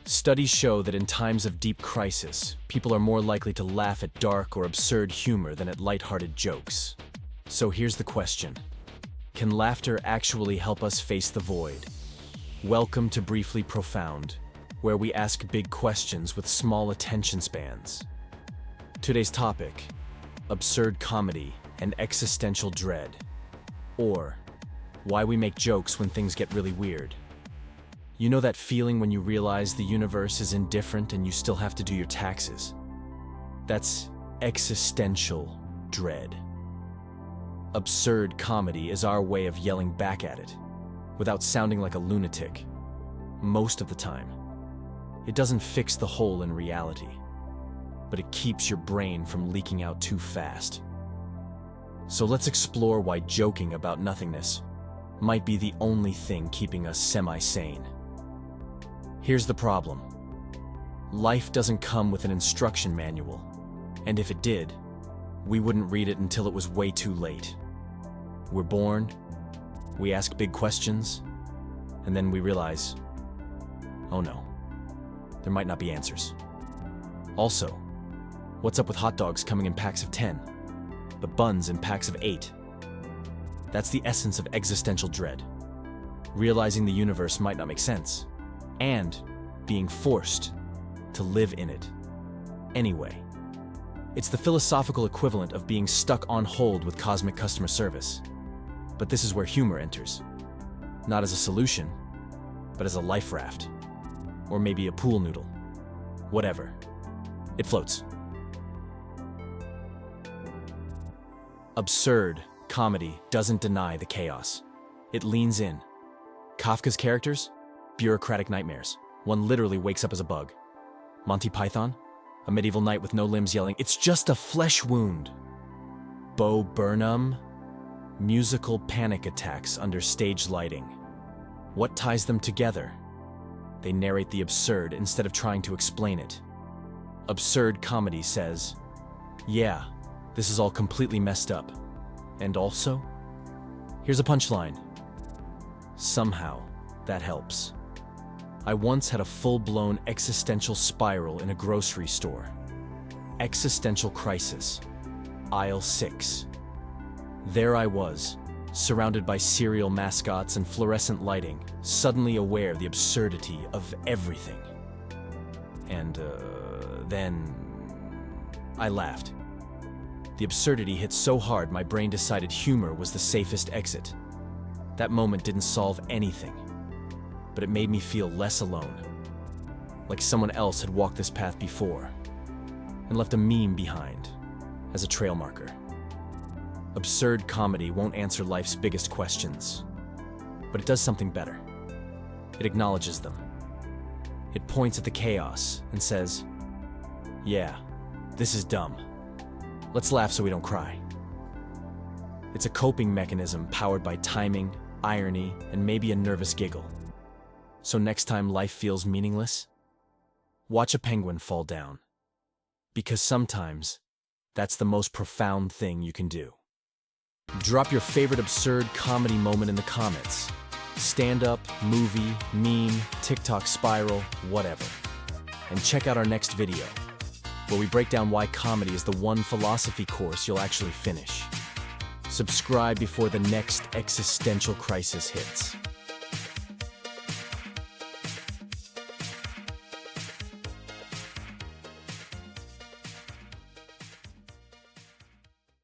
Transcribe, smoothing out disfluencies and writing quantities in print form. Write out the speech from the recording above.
Studies show that in times of deep crisis, people are more likely to laugh at dark or absurd humor than at lighthearted jokes. So here's the question. Can laughter actually help us face the void? Welcome to Briefly Profound, where we ask big questions with small attention spans. Today's topic: absurd comedy and existential dread. Or, why we make jokes when things get really weird. You know that feeling when you realize the universe is indifferent and you still have to do your taxes? That's existential dread. Absurd comedy is our way of yelling back at it, without sounding like a lunatic. Most of the time. It doesn't fix the hole in reality, but it keeps your brain from leaking out too fast. So let's explore why joking about nothingness might be the only thing keeping us semi-sane. Here's the problem. Life doesn't come with an instruction manual, and if it did, we wouldn't read it until it was way too late. We're born, we ask big questions, and then we realize, oh no, there might not be answers. Also, what's up with hot dogs coming in packs of 10, but buns in packs of 8? That's the essence of existential dread. Realizing the universe might not make sense, and being forced to live in it anyway. It's the philosophical equivalent of being stuck on hold with cosmic customer service. But this is where humor enters. Not as a solution, but as a life raft. Or maybe a pool noodle. Whatever. It floats. Absurd comedy doesn't deny the chaos. It leans in. Kafka's characters? Bureaucratic nightmares. One literally wakes up as a bug. Monty Python? A medieval knight with no limbs yelling, "It's just a flesh wound." Bo Burnham? Musical panic attacks under stage lighting. What ties them together? They narrate the absurd instead of trying to explain it. Absurd comedy says, yeah, this is all completely messed up. And also, here's a punchline. Somehow, that helps. I once had a full-blown existential spiral in a grocery store. Existential crisis. Aisle 6. There I was, surrounded by cereal mascots and fluorescent lighting, suddenly aware of the absurdity of everything. And, then I laughed. The absurdity hit so hard my brain decided humor was the safest exit. That moment didn't solve anything, but it made me feel less alone. Like someone else had walked this path before and left a meme behind as a trail marker. Absurd comedy won't answer life's biggest questions, but it does something better. It acknowledges them. It points at the chaos and says, yeah, this is dumb. Let's laugh so we don't cry. It's a coping mechanism powered by timing, irony, and maybe a nervous giggle. So next time life feels meaningless, watch a penguin fall down. Because sometimes, that's the most profound thing you can do. Drop your favorite absurd comedy moment in the comments. Stand-up, movie, meme, TikTok spiral, whatever. And check out our next video, where we break down why comedy is the one philosophy course you'll actually finish. Subscribe before the next existential crisis hits.